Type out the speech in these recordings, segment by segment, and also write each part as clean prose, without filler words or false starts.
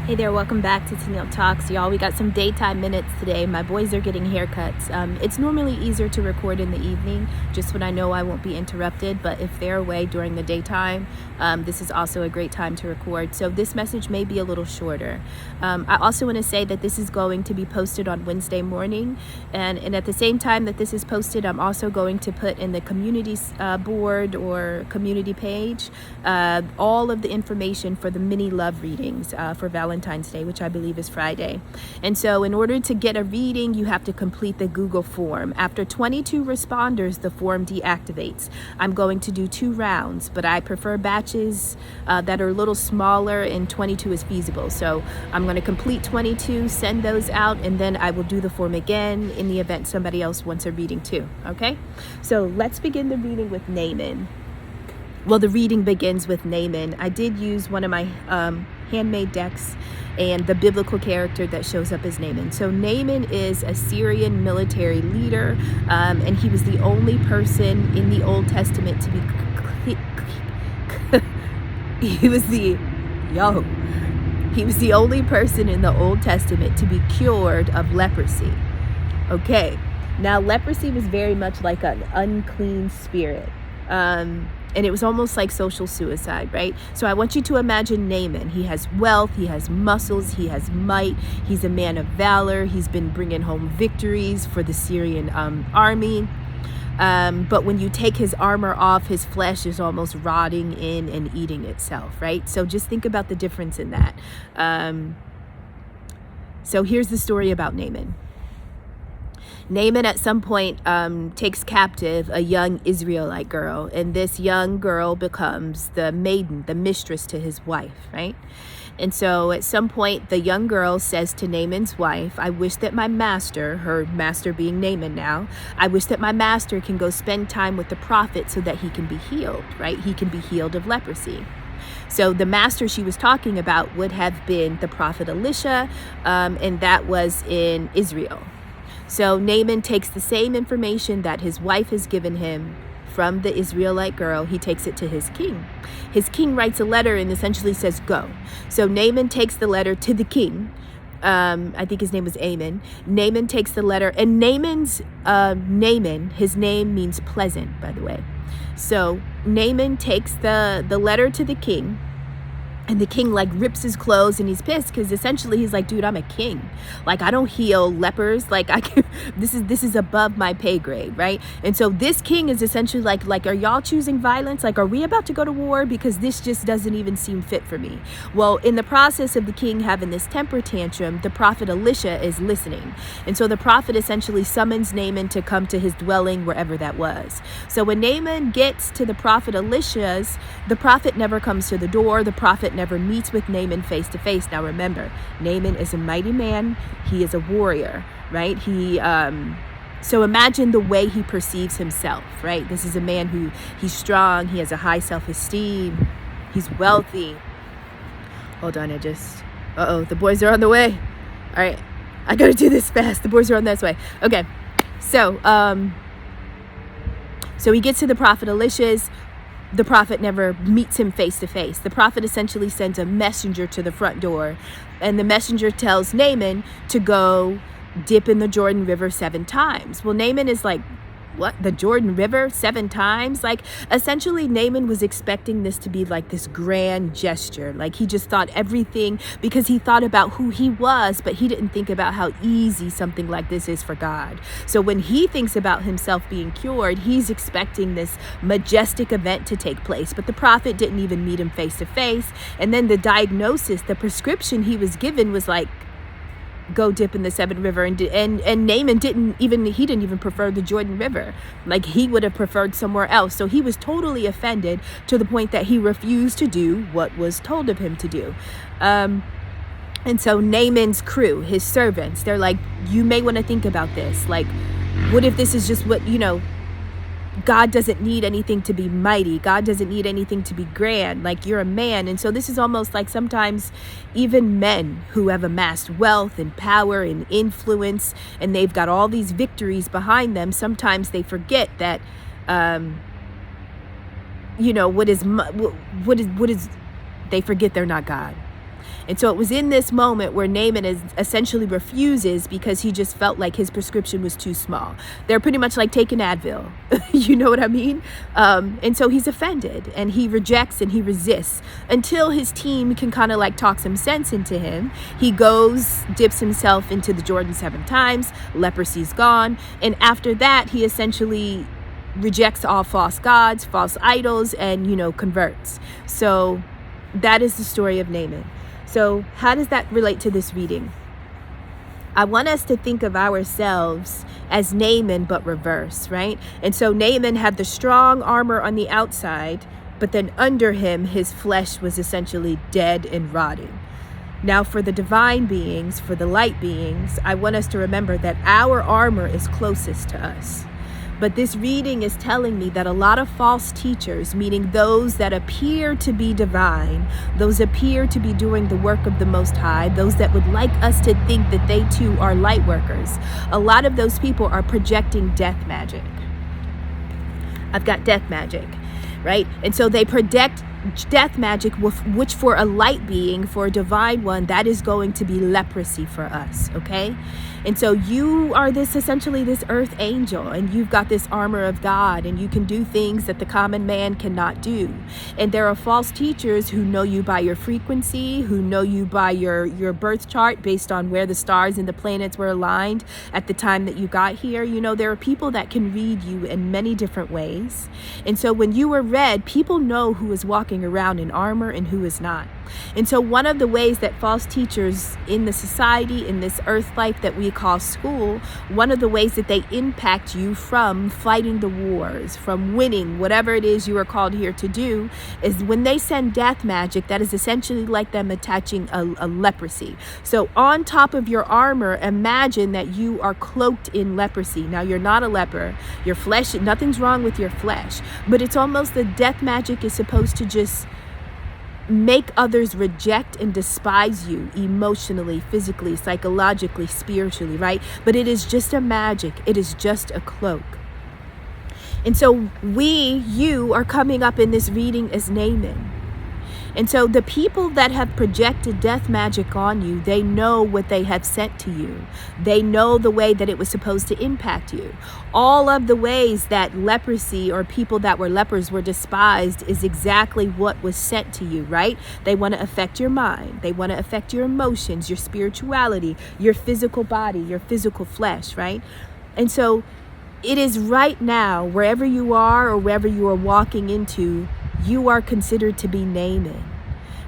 Hey there, welcome back to Tennille Talks. Y'all, we got some daytime minutes today. My boys are getting haircuts. It's normally easier to record in the evening, just when I know I won't be interrupted, but if they're away during the daytime, this is also a great time to record. So this message may be a little shorter. I also want to say that this is going to be posted on Wednesday morning, and at the same time that this is posted, I'm also going to put in the community board or community page all of the information for the mini love readings for Valentine's Day, which I believe is Friday. And so in order to get a reading, you have to complete the Google form. After 22 responders, the form deactivates. I'm going to do 2 rounds, but I prefer batches that are a little smaller, and 22 is feasible. So I'm going to complete 22, send those out, and then I will do the form again in the event somebody else wants a reading too. Okay? So let's begin the reading with Naaman. Well, the reading begins with Naaman. I did use one of my handmade decks, and the biblical character that shows up is Naaman. So Naaman is a Syrian military leader, and he was the only person in the Old Testament to be he was the only person in the Old Testament to be cured of leprosy. Okay, now leprosy was very much like an unclean spirit. And it was almost like social suicide, right? So I want you to imagine Naaman. He has wealth, he has muscles, he has might, he's a man of valor, he's been bringing home victories for the Syrian army. But when you take his armor off, his flesh is almost rotting in and eating itself, right? So just think about the difference in that. So here's the story about Naaman. Naaman at some point takes captive a young Israelite girl, and this young girl becomes the maiden, the mistress to his wife, right? And so at some point, the young girl says to Naaman's wife, I wish that my master, her master being Naaman now, I wish that my master can go spend time with the prophet so that he can be healed, right? He can be healed of leprosy. So the master she was talking about would have been the prophet Elisha, and that was in Israel. So Naaman takes the same information that his wife has given him from the Israelite girl. He takes it to his king. His king writes a letter and essentially says, go. So Naaman takes the letter to the king. I think his name was Ammon. Naaman takes the letter, and Naaman, his name means pleasant, by the way. So Naaman takes the letter to the king. And the king rips his clothes, and he's pissed because essentially he's like, dude, I'm a king. I don't heal lepers. This is above my pay grade, right? And so this king is essentially like, are y'all choosing violence? Are we about to go to war? Because this just doesn't even seem fit for me. Well, in the process of the king having this temper tantrum, the prophet Elisha is listening. And so the prophet essentially summons Naaman to come to his dwelling, wherever that was. So when Naaman gets to the prophet Elisha's, the prophet never comes to the door. The prophet never meets with Naaman face to face. Now remember, Naaman is a mighty man. He is a warrior, right? So imagine the way he perceives himself, right? This is a man he's strong. He has a high self-esteem. He's wealthy. Hold on, the boys are on the way. All right, I gotta do this fast. The boys are on this way. Okay, so he gets to the prophet Elisha's. The prophet never meets him face to face. The prophet essentially sends a messenger to the front door, and the messenger tells Naaman to go dip in the Jordan River 7 times. Well, Naaman is like, what? The Jordan River 7 times? Essentially, Naaman was expecting this to be this grand gesture. He just thought everything, because he thought about who he was, but he didn't think about how easy something like this is for God. So when he thinks about himself being cured, he's expecting this majestic event to take place. But the prophet didn't even meet him face to face. And then the diagnosis, the prescription he was given was go dip in the 7th river, and Naaman didn't even prefer the Jordan River. He would have preferred somewhere else. So he was totally offended to the point that he refused to do what was told of him to do. And so Naaman's crew, his servants, they're like, you may want to think about this. What if this is just what, God doesn't need anything to be mighty. God doesn't need anything to be grand. You're a man. And so this is almost like sometimes even men who have amassed wealth and power and influence, and they've got all these victories behind them. Sometimes they forget that, they forget they're not God. And so it was in this moment where Naaman essentially refuses because he just felt like his prescription was too small. They're pretty much like taking Advil. You know what I mean? And so he's offended and he rejects and he resists until his team can kind of like talk some sense into him. He goes, dips himself into the Jordan 7 times, leprosy's gone. And after that, he essentially rejects all false gods, false idols, and, converts. So that is the story of Naaman. So how does that relate to this reading? I want us to think of ourselves as Naaman, but reverse, right? And so Naaman had the strong armor on the outside, but then under him, his flesh was essentially dead and rotting. Now, for the divine beings, for the light beings, I want us to remember that our armor is closest to us. But this reading is telling me that a lot of false teachers, meaning those that appear to be divine, those appear to be doing the work of the Most High, those that would like us to think that they too are light workers, a lot of those people are projecting death magic. I've got death magic, right? And so they project death magic, which for a light being, for a divine one, that is going to be leprosy for us, okay? And so you are essentially this earth angel, and you've got this armor of God, and you can do things that the common man cannot do. And there are false teachers who know you by your frequency, who know you by your birth chart based on where the stars and the planets were aligned at the time that you got here. There are people that can read you in many different ways. And so when you were read, people know who is walking around in armor and who is not. And so one of the ways that false teachers in the society, in this earth life that we call school, one of the ways that they impact you from fighting the wars, from winning whatever it is you are called here to do, is when they send death magic, that is essentially like them attaching a leprosy. So on top of your armor, imagine that you are cloaked in leprosy. Now, you're not a leper. Your flesh, nothing's wrong with your flesh, but it's almost the death magic is supposed to just make others reject and despise you emotionally, physically, psychologically, spiritually, right? But it is just a magic. It is just a cloak. And so you are coming up in this reading as Naaman. And so the people that have projected death magic on you, they know what they have sent to you. They know the way that it was supposed to impact you. All of the ways that leprosy or people that were lepers were despised is exactly what was sent to you, right? They want to affect your mind. They want to affect your emotions, your spirituality, your physical body, your physical flesh, right? And so it is right now, wherever you are or wherever you are walking into, you are considered to be Naaman,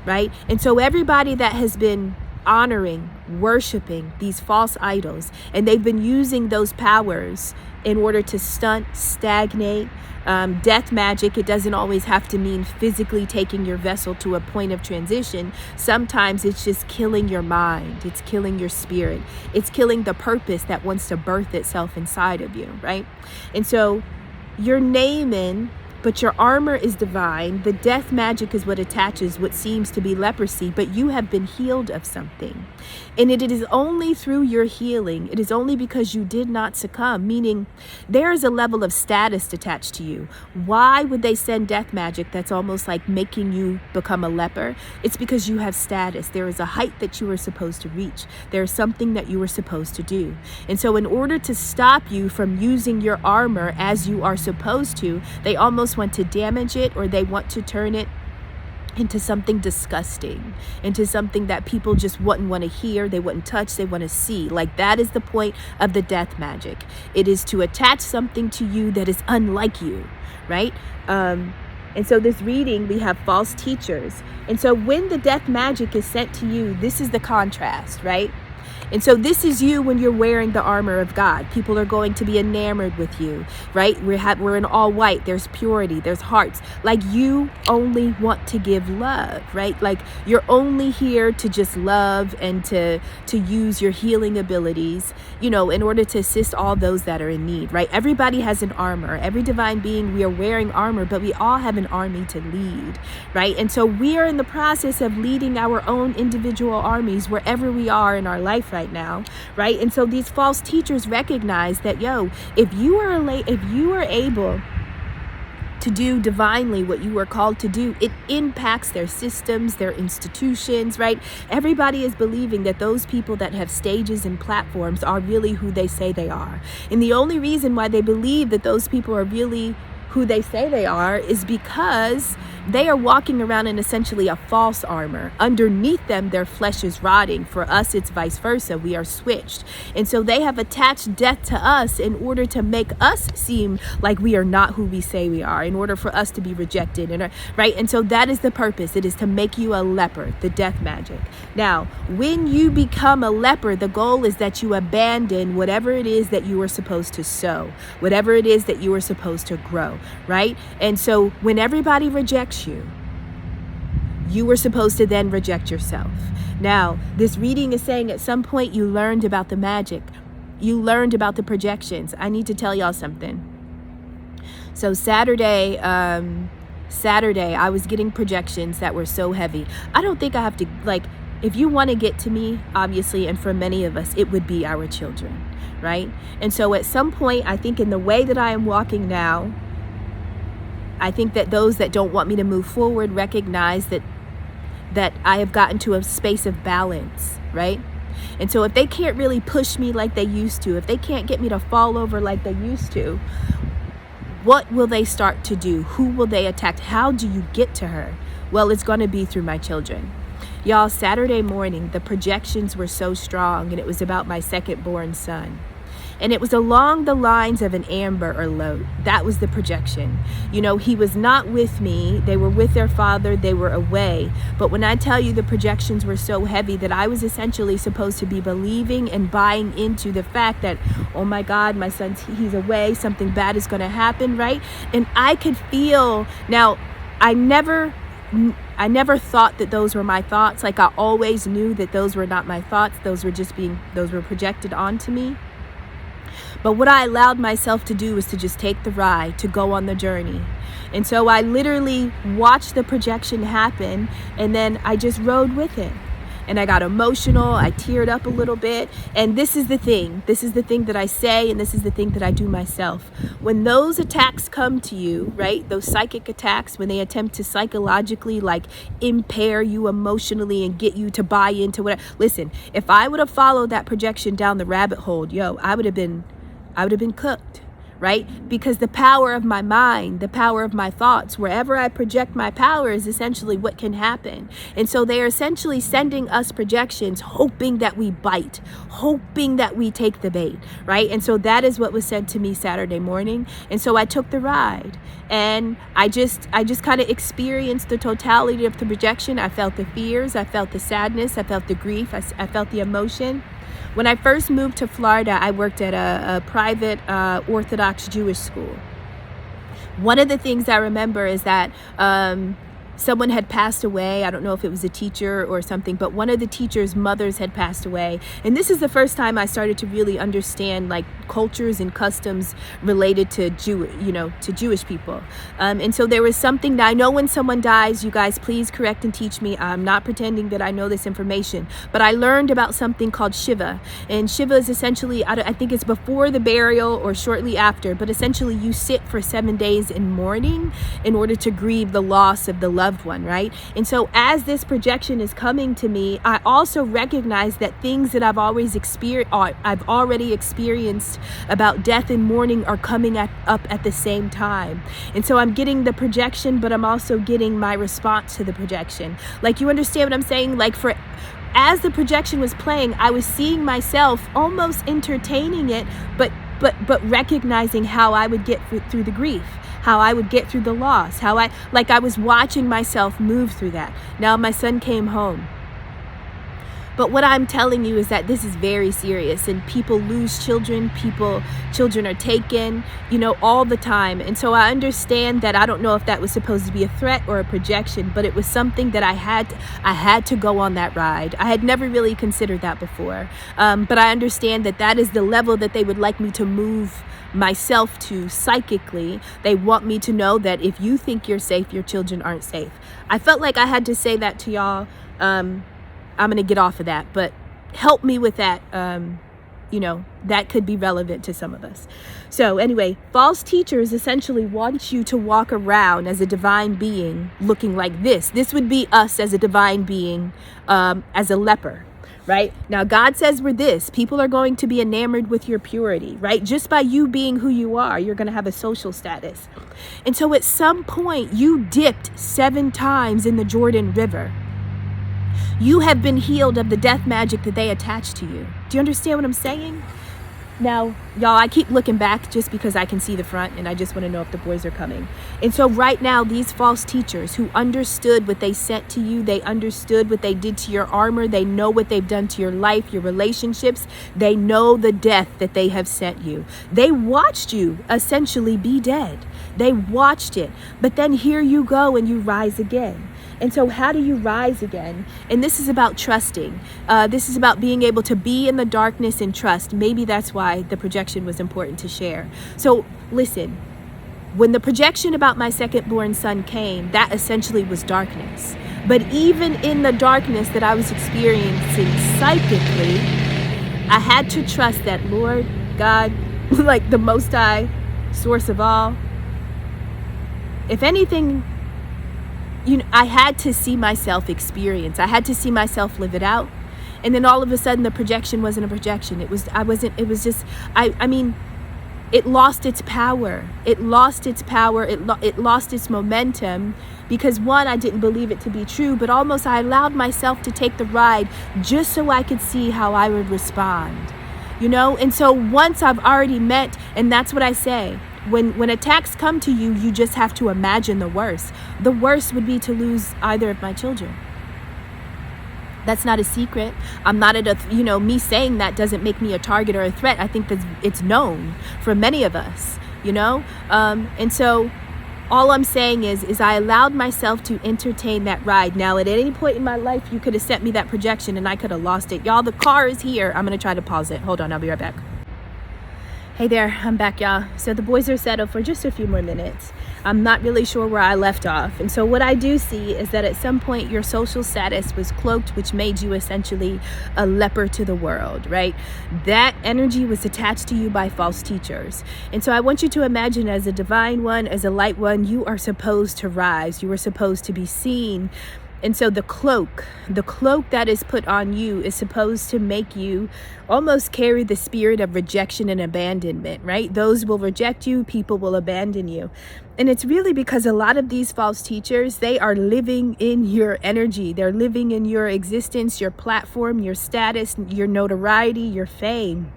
right? And so everybody that has been honoring, worshiping these false idols, and they've been using those powers in order to stunt, stagnate, death magic, it doesn't always have to mean physically taking your vessel to a point of transition. Sometimes it's just killing your mind. It's killing your spirit. It's killing the purpose that wants to birth itself inside of you, right? And so you're Naaman, but your armor is divine. The death magic is what attaches what seems to be leprosy, but you have been healed of something. And it is only through your healing, it is only because you did not succumb, meaning there is a level of status attached to you. Why would they send death magic that's almost like making you become a leper? It's because you have status. There is a height that you were supposed to reach. There is something that you were supposed to do. And so in order to stop you from using your armor as you are supposed to, they almost want to damage it, or they want to turn it into something disgusting, into something that people just wouldn't want to hear, they wouldn't touch, they want to see. Like, that is the point of the death magic. It is to attach something to you that is unlike you, right? And so this reading, we have false teachers. And so when the death magic is sent to you, this is the contrast, right? And so this is you when you're wearing the armor of God. People are going to be enamored with you, right? We're in all white. There's purity. There's hearts. Like, you only want to give love, right? Like, you're only here to just love and to use your healing abilities, in order to assist all those that are in need, right? Everybody has an armor. Every divine being, we are wearing armor, but we all have an army to lead, right? And so we are in the process of leading our own individual armies wherever we are in our life right now, right? And so these false teachers recognize that, if you are able to do divinely what you are called to do, it impacts their systems, their institutions, right? Everybody is believing that those people that have stages and platforms are really who they say they are. And the only reason why they believe that those people are really who they say they are is because they are walking around in essentially a false armor. Underneath them, their flesh is rotting. For us, it's vice versa. We are switched. And so they have attached death to us in order to make us seem like we are not who we say we are, in order for us to be rejected. And right? And so that is the purpose. It is to make you a leper, the death magic. Now, when you become a leper, the goal is that you abandon whatever it is that you were supposed to sow, whatever it is that you were supposed to grow, right? And so when everybody rejects you, you were supposed to then reject yourself. Now, this reading is saying at some point you learned about the magic. You learned about the projections. I need to tell y'all something. So Saturday, I was getting projections that were so heavy. I don't think I have to, like, if you want to get to me, obviously, and for many of us, it would be our children, right? And so at some point, I think in the way that I am walking now, I think that those that don't want me to move forward recognize that I have gotten to a space of balance, right? And so if they can't really push me like they used to, if they can't get me to fall over like they used to, what will they start to do? Who will they attack? How do you get to her? Well, it's going to be through my children. Y'all, Saturday morning, the projections were so strong, and it was about my second born son. And it was along the lines of an Amber Alert. That was the projection. You know, he was not with me. They were with their father. They were away. But when I tell you the projections were so heavy that I was essentially supposed to be believing and buying into the fact that, oh my God, my son's, he's away. Something bad is going to happen, right? And I could feel, now, I never thought that those were my thoughts. Like, I always knew that those were not my thoughts. Those were projected onto me. But what I allowed myself to do was to just take the ride, to go on the journey. And so I literally watched the projection happen, and then I just rode with it. And I got emotional, I teared up a little bit. And this is the thing that I say, and this is the thing that I do myself. When those attacks come to you, right, those psychic attacks, when they attempt to psychologically like impair you emotionally and get you to buy into whatever. Listen, if I would have followed that projection down the rabbit hole, I would have been cooked, right? Because the power of my mind, the power of my thoughts, wherever I project my power is essentially what can happen. And so they are essentially sending us projections, hoping that we bite, hoping that we take the bait, right? And so that is what was said to me Saturday morning. And so I took the ride, and I just kind of experienced the totality of the projection. I felt the fears, I felt the sadness, I felt the grief, I felt the emotion. When I first moved to Florida, I worked at a private Orthodox Jewish school. One of the things I remember is that someone had passed away. I don't know if it was a teacher or something, but one of the teachers' mothers had passed away. And this is the first time I started to really understand like cultures and customs related to Jewish people. And so there was something that I know when someone dies, you guys please correct and teach me. I'm not pretending that I know this information, but I learned about something called Shiva. And Shiva is essentially, I think it's before the burial or shortly after, but essentially you sit for 7 days in mourning in order to grieve the loss of the loved one, right? And so as this projection is coming to me, I also recognize that things that I've already experienced about death and mourning are coming up at the same time. And so I'm getting the projection, but I'm also getting my response to the projection. Like, you understand what I'm saying? Like, as the projection was playing, I was seeing myself almost entertaining it, but recognizing how I would get through the grief, how I would get through the loss, I was watching myself move through that. Now my son came home. But what I'm telling you is that this is very serious, and people lose children, children are taken, all the time. And so I understand that. I don't know if that was supposed to be a threat or a projection, but it was something that I had to go on that ride. I had never really considered that before. But I understand that is the level that they would like me to move myself to psychically. They want me to know that if you think you're safe, your children aren't safe. I felt like I had to say that to y'all. I'm going to get off of that, but help me with that that could be relevant to some of us. So anyway, false teachers essentially want you to walk around as a divine being looking like this. This would be us as a divine being, as a leper, right? Now, God says we're this. People are going to be enamored with your purity, right? Just by you being who you are, you're going to have a social status. And so at some point, you dipped 7 times in the Jordan River. You have been healed of the death magic that they attached to you. Do you understand what I'm saying? Now, y'all, I keep looking back just because I can see the front and I just want to know if the boys are coming. And so right now, these false teachers who understood what they sent to you, they understood what they did to your armor, they know what they've done to your life, your relationships, they know the death that they have sent you. They watched you essentially be dead. They watched it. But then here you go and you rise again. And so how do you rise again? And this is about trusting. This is about being able to be in the darkness and trust. Maybe that's why the projection was important to share. So listen, when the projection about my second-born son came, that essentially was darkness. But even in the darkness that I was experiencing psychically, I had to trust that Lord, God, like the Most High, source of all, if anything, I had to see myself experience. I had to see myself live it out. And then all of a sudden the projection wasn't a projection. It lost its power. It lost its power. It lost its momentum because one, I didn't believe it to be true, but almost I allowed myself to take the ride just so I could see how I would respond, And so once I've already met, and that's what I say, when attacks come to you, you just have to imagine the worst. The worst would be to lose either of my children. That's not a secret. I'm not me saying that doesn't make me a target or a threat. I think that it's known for many of us, and so all I'm saying is I allowed myself to entertain that ride. Now, at any point in my life, you could have sent me that projection and I could have lost it. Y'all, the car is here. I'm going to try to pause it. Hold on. I'll be right back. Hey there, I'm back, y'all. So the boys are settled for just a few more minutes. I'm not really sure where I left off. And so what I do see is that at some point your social status was cloaked, which made you essentially a leper to the world, right? That energy was attached to you by false teachers. And so I want you to imagine as a divine one, as a light one, you are supposed to rise. You are supposed to be seen. And so the cloak that is put on you is supposed to make you almost carry the spirit of rejection and abandonment, right? Those will reject you, people will abandon you. And it's really because a lot of these false teachers, they are living in your energy. They're living in your existence, your platform, your status, your notoriety, your fame.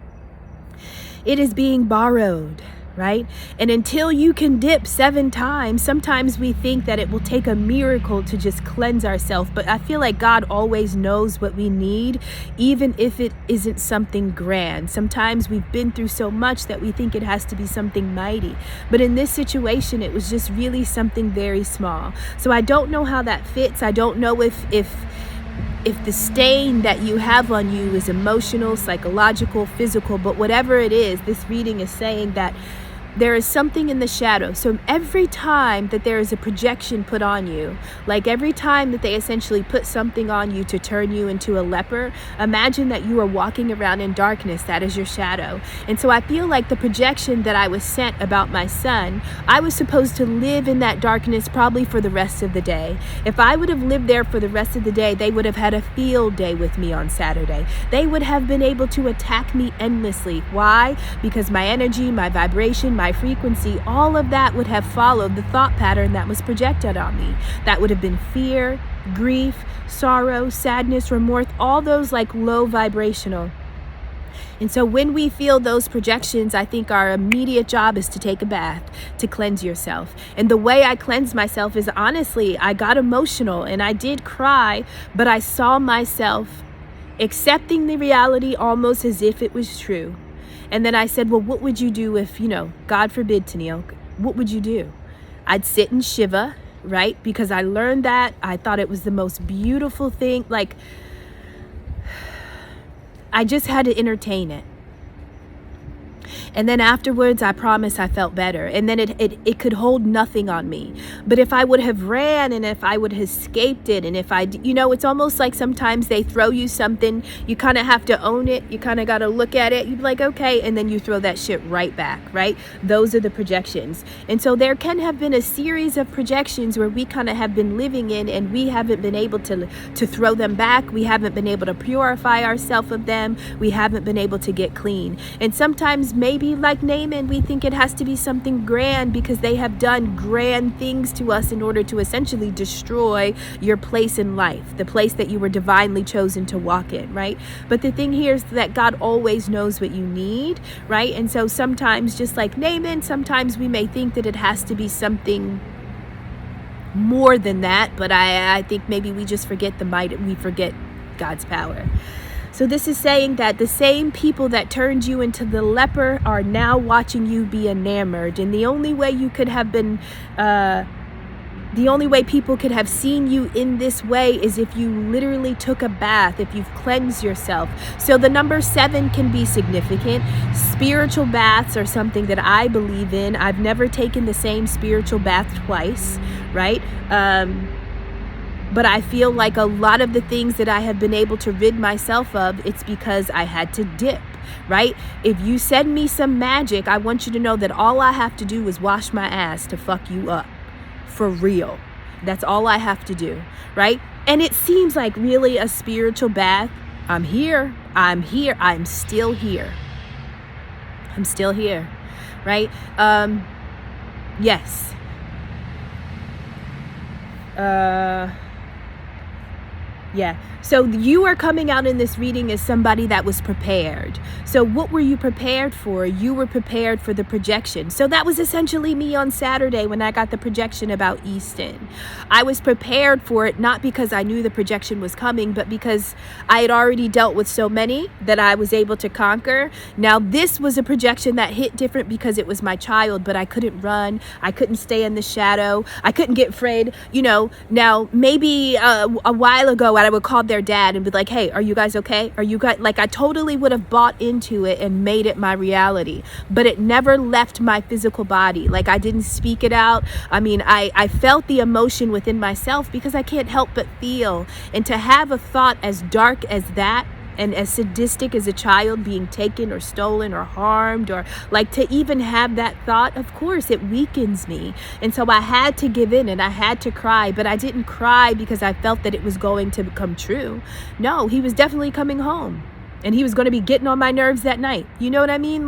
It is being borrowed. Right? And until you can dip 7 times, sometimes we think that it will take a miracle to just cleanse ourselves. But I feel like God always knows what we need, even if it isn't something grand. Sometimes we've been through so much that we think it has to be something mighty. But in this situation, it was just really something very small. So I don't know how that fits. I don't know if the stain that you have on you is emotional, psychological, physical, but whatever it is, this reading is saying that there is something in the shadow. So every time that there is a projection put on you, like every time that they essentially put something on you to turn you into a leper, imagine that you are walking around in darkness. That is your shadow. And so I feel like the projection that I was sent about my son, I was supposed to live in that darkness probably for the rest of the day. If I would have lived there for the rest of the day, they would have had a field day with me on Saturday. They would have been able to attack me endlessly. Why? Because my energy, my vibration, my frequency, all of that would have followed the thought pattern that was projected on me. That would have been fear, grief, sorrow, sadness, remorse, all those like low vibrational. And so when we feel those projections, I think our immediate job is to take a bath, to cleanse yourself. And the way I cleanse myself is honestly, I got emotional and I did cry, but I saw myself accepting the reality almost as if it was true. And then I said, well, what would you do if, God forbid, Tennille, what would you do? I'd sit and shiva, right? Because I learned that. I thought it was the most beautiful thing. Like, I just had to entertain it. And then afterwards, I promise I felt better. And then it could hold nothing on me. But if I would have ran and if I would have escaped it, and if it's almost like sometimes they throw you something, you kind of have to own it. You kind of got to look at it. You'd be like, okay. And then you throw that shit right back, right? Those are the projections. And so there can have been a series of projections where we kind of have been living in, and we haven't been able to throw them back. We haven't been able to purify ourselves of them. We haven't been able to get clean. And sometimes maybe like Naaman, we think it has to be something grand because they have done grand things to us in order to essentially destroy your place in life, the place that you were divinely chosen to walk in, right? But the thing here is that God always knows what you need, right? And so sometimes, just like Naaman, sometimes we may think that it has to be something more than that, but I think maybe we just forget the might, we forget God's power. So this is saying that the same people that turned you into the leper are now watching you be enamored. And the only way you could have been, the only way people could have seen you in this way is if you literally took a bath, if you've cleansed yourself. So the number 7 can be significant. Spiritual baths are something that I believe in. I've never taken the same spiritual bath twice, right? But I feel like a lot of the things that I have been able to rid myself of, it's because I had to dip, right? If you send me some magic, I want you to know that all I have to do is wash my ass to fuck you up. For real. That's all I have to do, right? And it seems like really a spiritual bath. I'm here. I'm still here. I'm still here, right? Yes. Yeah. So you are coming out in this reading as somebody that was prepared. So what were you prepared for? You were prepared for the projection. So that was essentially me on Saturday when I got the projection about Easton. I was prepared for it, not because I knew the projection was coming, but because I had already dealt with so many that I was able to conquer. Now this was a projection that hit different because it was my child, but I couldn't run. I couldn't stay in the shadow. I couldn't get afraid. Now maybe a while ago I would call their dad and be like, hey, are you guys okay? Are you guys, like, I totally would have bought into it and made it my reality, but it never left my physical body. Like, I didn't speak it out. I mean, I felt the emotion within myself because I can't help but feel. And to have a thought as dark as that, and as sadistic as a child being taken or stolen or harmed, or like to even have that thought, of course it weakens me. And so I had to give in and I had to cry, but I didn't cry because I felt that it was going to become true. No, he was definitely coming home and he was going to be getting on my nerves that night. You know what I mean?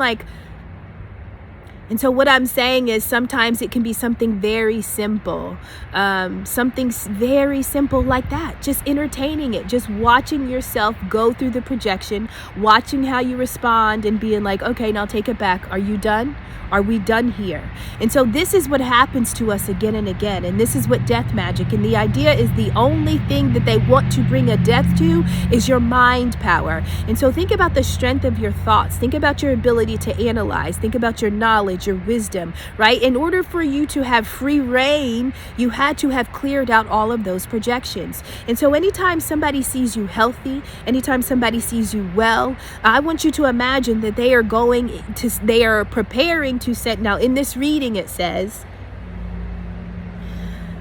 And so what I'm saying is sometimes it can be something very simple, something very simple like that, just entertaining it, just watching yourself go through the projection, watching how you respond and being like, okay, now take it back. Are you done? Are we done here? And so this is what happens to us again and again. And this is what death magic. And the idea is the only thing that they want to bring a death to is your mind power. And so think about the strength of your thoughts. Think about your ability to analyze. Think about your knowledge, your wisdom, right? In order for you to have free reign, you had to have cleared out all of those projections. And so anytime somebody sees you healthy, anytime somebody sees you well, I want you to imagine that they are preparing to set. Now in this reading it says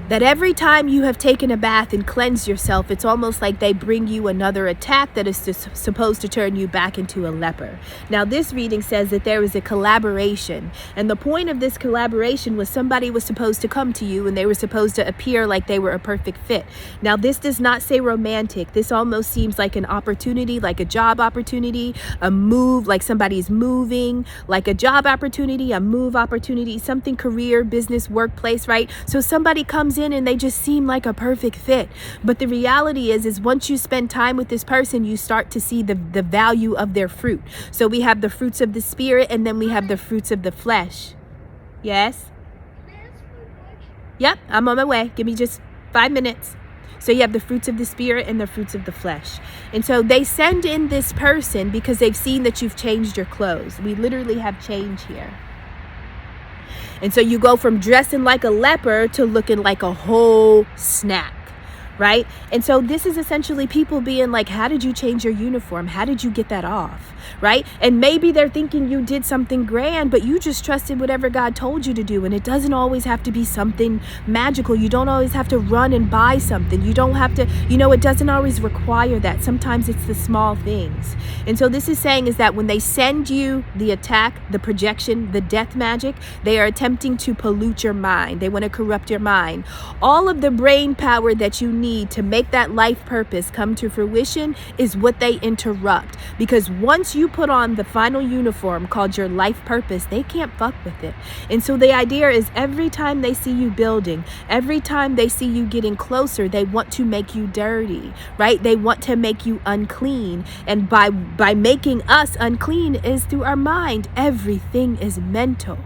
that every time you have taken a bath and cleansed yourself, it's almost like they bring you another attack that is supposed to turn you back into a leper. Now this reading says that there was a collaboration, and the point of this collaboration was somebody was supposed to come to you and they were supposed to appear like they were a perfect fit. Now this does not say romantic. This almost seems like an opportunity, like a job opportunity, a move, like somebody's moving, like a job opportunity, a move opportunity, something career, business, workplace, right? So somebody comes in and they just seem like a perfect fit. But the reality is once you spend time with this person, you start to see the value of their fruit. So we have the fruits of the spirit and then we have the fruits of the flesh. Yes? Yep, I'm on my way. Give me just 5 minutes. So you have the fruits of the spirit and the fruits of the flesh. And so they send in this person because they've seen that you've changed your clothes. We literally have change here. And so you go from dressing like a leper to looking like a whole snack, right? And so this is essentially people being like, how did you change your uniform? How did you get that off, right? And maybe they're thinking you did something grand, but you just trusted whatever God told you to do. And it doesn't always have to be something magical. You don't always have to run and buy something. You don't have to, it doesn't always require that. Sometimes it's the small things. And so this is saying is that when they send you the attack, the projection, the death magic, they are attempting to pollute your mind. They want to corrupt your mind. All of the brain power that you need to make that life purpose come to fruition is what they interrupt. Because once you put on the final uniform called your life purpose, they can't fuck with it. And so the idea is every time they see you building, every time they see you getting closer, they want to make you dirty, right? They want to make you unclean. And by making us unclean is through our mind. Everything is mental.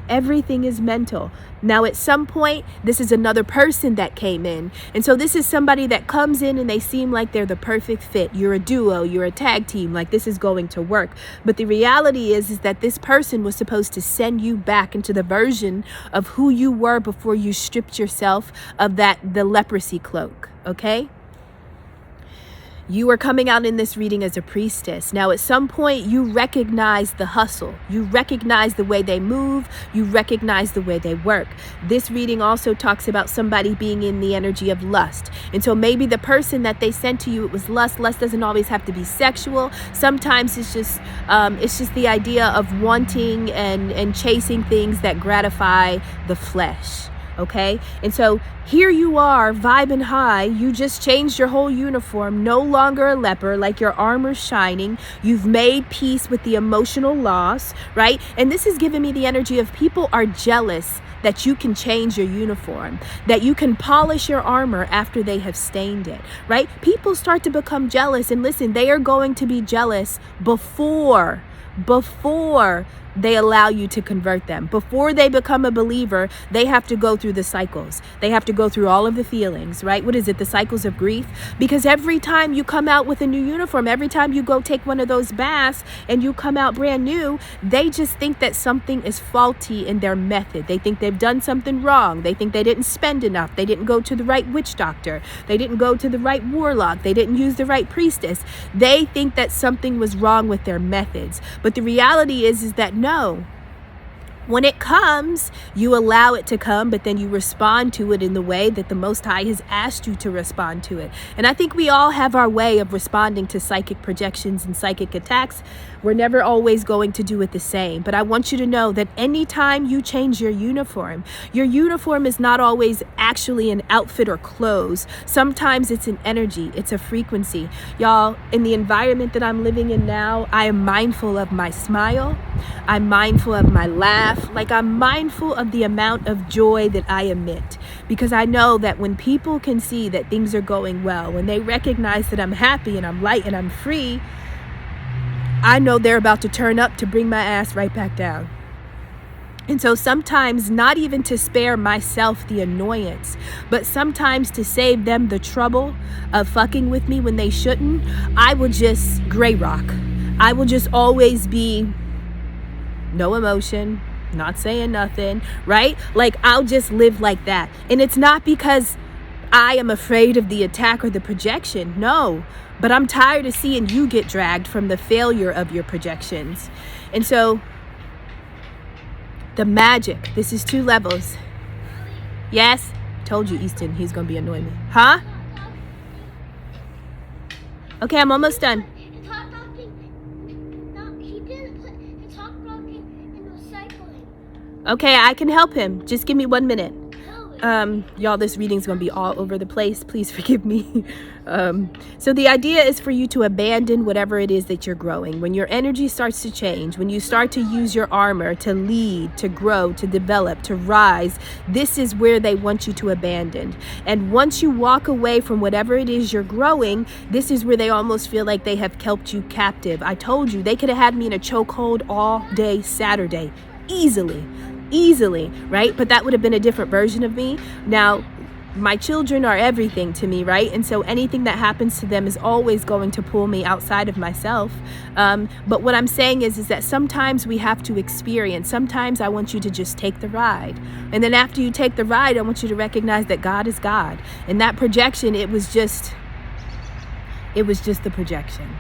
Everything is mental. Now, at some point, this is another person that came in. And so this is somebody that comes in and they seem like they're the perfect fit. You're a duo, you're a tag team, like this is going to work. But the reality is that this person was supposed to send you back into the version of who you were before you stripped yourself of the leprosy cloak, okay? You are coming out in this reading as a priestess. Now, at some point, you recognize the hustle. You recognize the way they move. You recognize the way they work. This reading also talks about somebody being in the energy of lust. And so maybe the person that they sent to you, it was lust. Lust doesn't always have to be sexual. Sometimes it's just the idea of wanting and chasing things that gratify the flesh. Okay, and so here you are vibing high. You just changed your whole uniform, no longer a leper, like your armor's shining. You've made peace with the emotional loss, right? And this is giving me the energy of people are jealous that you can change your uniform, that you can polish your armor after they have stained it, right? People start to become jealous, and listen, they are going to be jealous before they allow you to convert them. Before they become a believer, they have to go through the cycles. They have to go through all of the feelings, right? What is it? The cycles of grief? Because every time you come out with a new uniform, every time you go take one of those baths and you come out brand new, they just think that something is faulty in their method. They think they've done something wrong. They think they didn't spend enough. They didn't go to the right witch doctor. They didn't go to the right warlock. They didn't use the right priestess. They think that something was wrong with their methods. But the reality is that no. When it comes, you allow it to come, but then you respond to it in the way that the Most High has asked you to respond to it. And I think we all have our way of responding to psychic projections and psychic attacks. We're never always going to do it the same. But I want you to know that anytime you change your uniform is not always actually an outfit or clothes. Sometimes it's an energy, it's a frequency. Y'all, in the environment that I'm living in now, I am mindful of my smile. I'm mindful of my laugh. Like I'm mindful of the amount of joy that I emit, because I know that when people can see that things are going well, when they recognize that I'm happy and I'm light and I'm free, I know they're about to turn up to bring my ass right back down. And so sometimes not even to spare myself the annoyance, but sometimes to save them the trouble of fucking with me when they shouldn't, I will just gray rock. I will just always be no emotion, not saying nothing, right? Like I'll just live like that. And it's not because I am afraid of the attack or the projection. No, but I'm tired of seeing you get dragged from the failure of your projections. And so the magic, this is 2 levels. Yes, told you Easton, he's gonna be annoying me. Huh? Okay, I'm almost done. Okay, I can help him. Just give me 1 minute. Y'all, this reading's gonna be all over the place. Please forgive me. So the idea is for you to abandon whatever it is that you're growing. When your energy starts to change, when you start to use your armor to lead, to grow, to develop, to rise, this is where they want you to abandon. And once you walk away from whatever it is you're growing, this is where they almost feel like they have kept you captive. I told you, they could have had me in a chokehold all day Saturday. Easily, right? But that would have been a different version of me. Now, my children are everything to me, right? And so anything that happens to them is always going to pull me outside of myself. But what I'm saying is that sometimes we have to experience. Sometimes I want you to just take the ride. And then after you take the ride, I want you to recognize that God is God. And that projection, it was just the projection.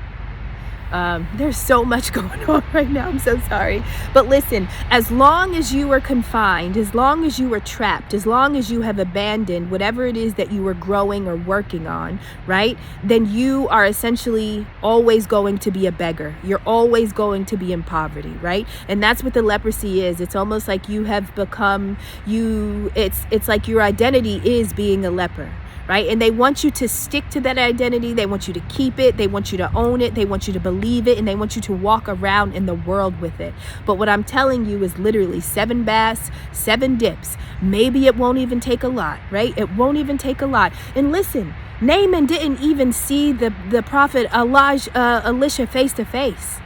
There's so much going on right now. I'm so sorry. But listen, as long as you are confined, as long as you are trapped, as long as you have abandoned whatever it is that you were growing or working on, right? Then you are essentially always going to be a beggar. You're always going to be in poverty, right? And that's what the leprosy is. It's almost like you have become it's like your identity is being a leper. Right? And they want you to stick to that identity. They want you to keep it. They want you to own it. They want you to believe it. And they want you to walk around in the world with it. But what I'm telling you is literally 7 baths, 7 dips. Maybe it won't even take a lot, right? It won't even take a lot. And listen, Naaman didn't even see the prophet Elisha face to face.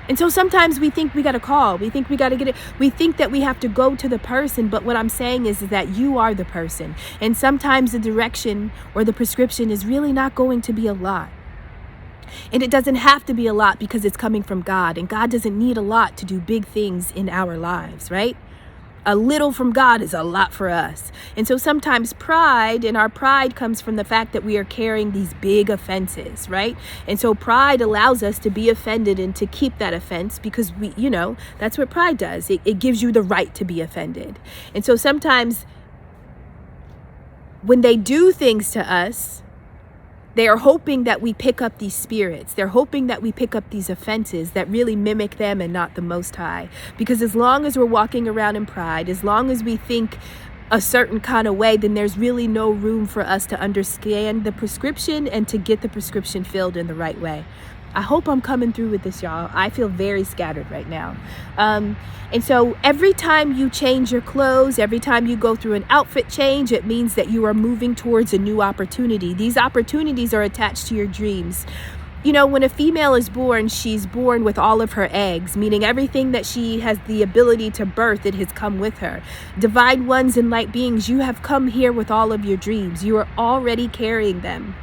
And so sometimes we think we got to call. We think we got to get it. We think that we have to go to the person. But what I'm saying is that you are the person. And sometimes the direction or the prescription is really not going to be a lot. And it doesn't have to be a lot because it's coming from God. And God doesn't need a lot to do big things in our lives, right? A little from God is a lot for us. And so sometimes pride, and our pride comes from the fact that we are carrying these big offenses, right? And so pride allows us to be offended and to keep that offense because that's what pride does. It gives you the right to be offended. And so sometimes when they do things to us, they are hoping that we pick up these spirits. They're hoping that we pick up these offenses that really mimic them and not the Most High. Because as long as we're walking around in pride, as long as we think a certain kind of way, then there's really no room for us to understand the prescription and to get the prescription filled in the right way. I hope I'm coming through with this, y'all. I feel very scattered right now. And so every time you change your clothes, every time you go through an outfit change, it means that you are moving towards a new opportunity. These opportunities are attached to your dreams. When a female is born, she's born with all of her eggs, meaning everything that she has the ability to birth, it has come with her. Divine ones and light beings, you have come here with all of your dreams. You are already carrying them.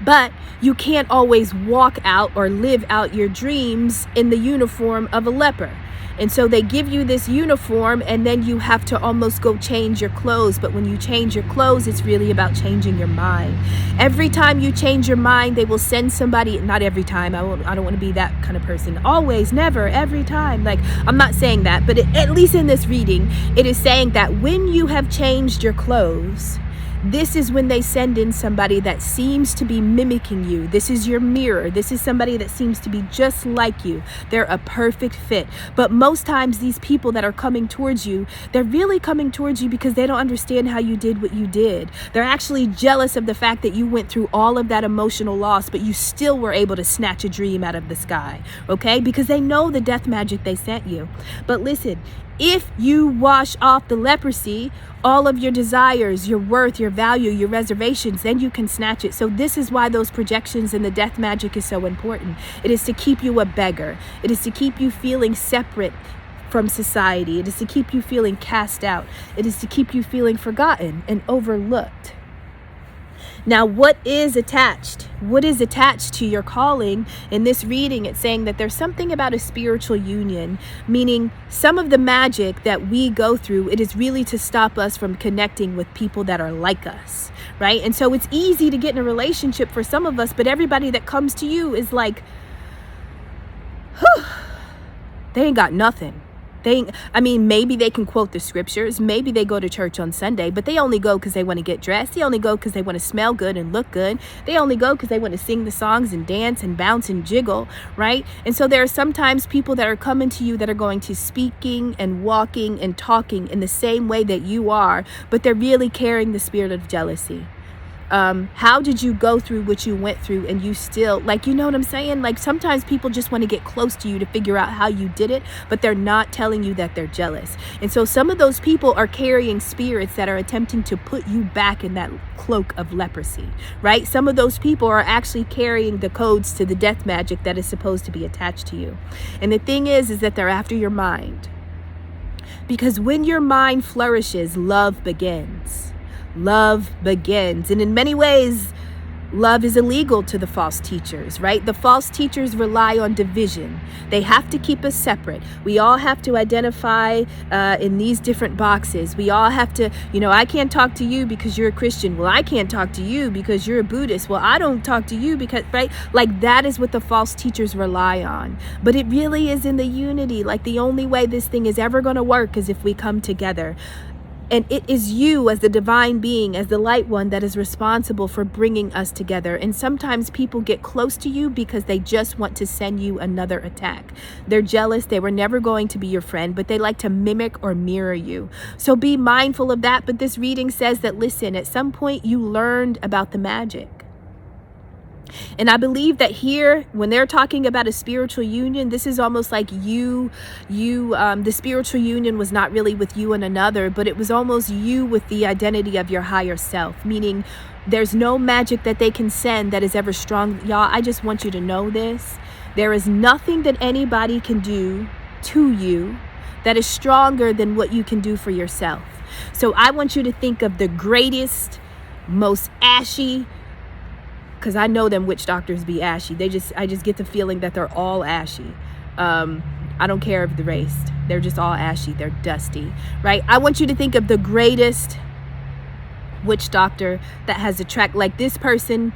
But you can't always walk out or live out your dreams in the uniform of a leper. And so they give you this uniform and then you have to almost go change your clothes. But when you change your clothes, it's really about changing your mind. Every time you change your mind, they will send somebody, not every time, I don't want to be that kind of person. Always, never, every time. Like, I'm not saying that, but at least in this reading, it is saying that when you have changed your clothes, this is when they send in somebody that seems to be mimicking you. This is your mirror. This is somebody that seems to be just like you. They're a perfect fit. But most times these people that are coming towards you, they're really coming towards you because they don't understand how you did what you did. They're actually jealous of the fact that you went through all of that emotional loss, but you still were able to snatch a dream out of the sky, okay? Because they know the death magic they sent you. But listen, if you wash off the leprosy, all of your desires, your worth, your value, your reservations, then you can snatch it. So this is why those projections and the death magic is so important. It is to keep you a beggar. It is to keep you feeling separate from society. It is to keep you feeling cast out. It is to keep you feeling forgotten and overlooked. Now, what is attached? What is attached to your calling? In this reading, it's saying that there's something about a spiritual union, meaning some of the magic that we go through, it is really to stop us from connecting with people that are like us, right? And so it's easy to get in a relationship for some of us, but everybody that comes to you is like, whew, they ain't got nothing. Maybe they can quote the scriptures. Maybe they go to church on Sunday, but they only go because they want to get dressed. They only go because they want to smell good and look good. They only go because they want to sing the songs and dance and bounce and jiggle, right? And so there are sometimes people that are coming to you that are going to speaking and walking and talking in the same way that you are, but they're really carrying the spirit of jealousy. How did you go through what you went through and you still, like, you know what I'm saying? Like, sometimes people just want to get close to you to figure out how you did it, but they're not telling you that they're jealous. And so some of those people are carrying spirits that are attempting to put you back in that cloak of leprosy, right? Some of those people are actually carrying the codes to the death magic that is supposed to be attached to you. And the thing is that they're after your mind. Because when your mind flourishes, love begins. love begins. And in many ways, love is illegal to the false teachers, right? The false teachers rely on division. They have to keep us separate. We all have to identify in these different boxes. We all have to, I can't talk to you because you're a Christian. Well, I can't talk to you because you're a Buddhist. Well, I don't talk to you because, right? Like that is what the false teachers rely on. But it really is in the unity. Like the only way this thing is ever going to work is if we come together. And it is you as the divine being, as the light one, that is responsible for bringing us together. And sometimes people get close to you because they just want to send you another attack. They're jealous. They were never going to be your friend, but they like to mimic or mirror you. So be mindful of that. But this reading says that, listen, at some point you learned about the magic. And I believe that here, when they're talking about a spiritual union, this is almost like the spiritual union was not really with you and another, but it was almost you with the identity of your higher self, meaning there's no magic that they can send that is ever strong. Y'all, I just want you to know this. There is nothing that anybody can do to you that is stronger than what you can do for yourself. So I want you to think of the greatest, most ashy, because I know them witch doctors be ashy. I just get the feeling that they're all ashy. I don't care of the race. They're just all ashy. They're dusty, right? I want you to think of the greatest witch doctor that has a track. Like this person,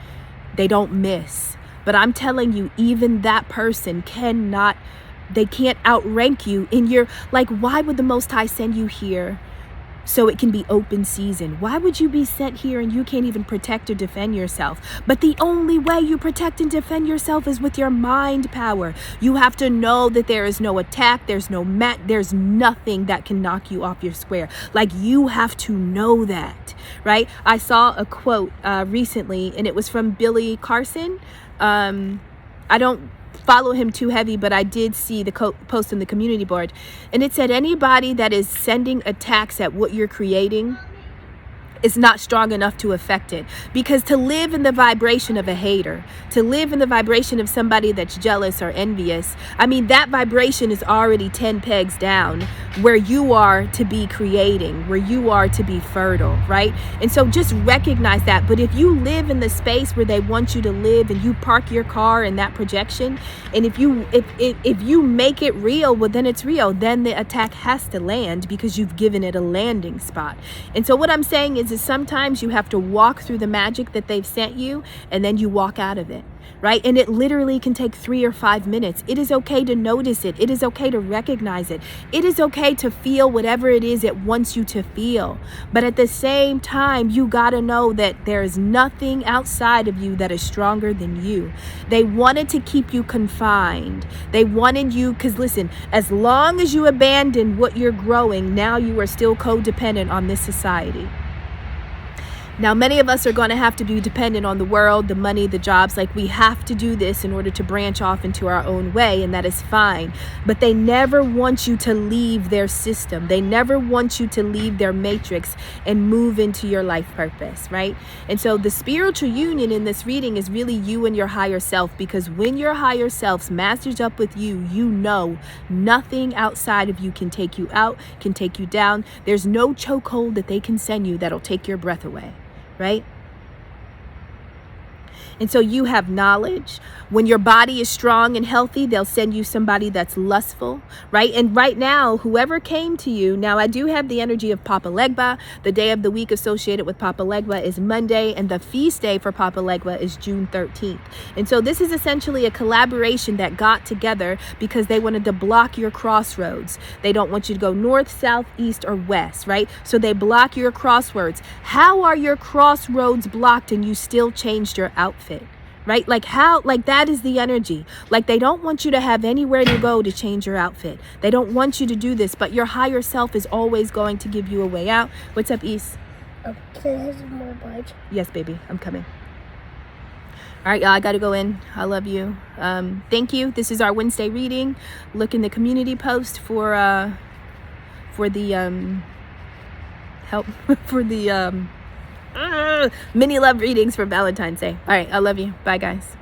they don't miss. But I'm telling you, even that person they can't outrank you in your, like, why would the Most High send you here? So it can be open season. Why would you be sent here and you can't even protect or defend yourself? But the only way you protect and defend yourself is with your mind power. You have to know that there is no attack. There's nothing that can knock you off your square. Like you have to know that, right? I saw a quote recently and it was from Billy Carson. I don't follow him too heavy, but I did see the post in the community board, and it said anybody that is sending attacks at what you're creating is not strong enough to affect it. Because to live in the vibration of a hater, to live in the vibration of somebody that's jealous or envious, I mean, that vibration is already 10 pegs down where you are to be creating, where you are to be fertile, right? And so just recognize that. But if you live in the space where they want you to live and you park your car in that projection, and if you make it real, well, then it's real. Then the attack has to land because you've given it a landing spot. And so what I'm saying is sometimes you have to walk through the magic that they've sent you, and then you walk out of it, right? And it literally can take 3 or 5 minutes. It is okay to notice it. It is okay to recognize it. It is okay to feel whatever it is it wants you to feel. But at the same time, you got to know that there is nothing outside of you that is stronger than you. They wanted to keep you confined. They wanted you, because listen, as long as you abandon what you're growing, now you are still codependent on this society. Now, many of us are going to have to be dependent on the world, the money, the jobs. Like we have to do this in order to branch off into our own way, and that is fine. But they never want you to leave their system. They never want you to leave their matrix and move into your life purpose, right? And so the spiritual union in this reading is really you and your higher self, because when your higher self masters up with you, you know nothing outside of you can take you out, can take you down. There's no chokehold that they can send you that'll take your breath away. Right? And so you have knowledge. When your body is strong and healthy, they'll send you somebody that's lustful, right? And right now, whoever came to you, now I do have the energy of Papa Legba. The day of the week associated with Papa Legba is Monday, and the feast day for Papa Legba is June 13th. And so this is essentially a collaboration that got together because they wanted to block your crossroads. They don't want you to go north, south, east, or west, right? So they block your crossroads. How are your crossroads blocked and you still changed your outfit? Right? Like how, like that is the energy. Like they don't want you to have anywhere to go to change your outfit. They don't want you to do this, but your higher self is always going to give you a way out. What's up, East? Can I have some more bites? Yes, baby, I'm coming. All right, y'all, I gotta go in. I love you. Thank you. This is our Wednesday reading. Look in the community post for the help for the mini love readings for Valentine's Day. All right, I love you. Bye, guys.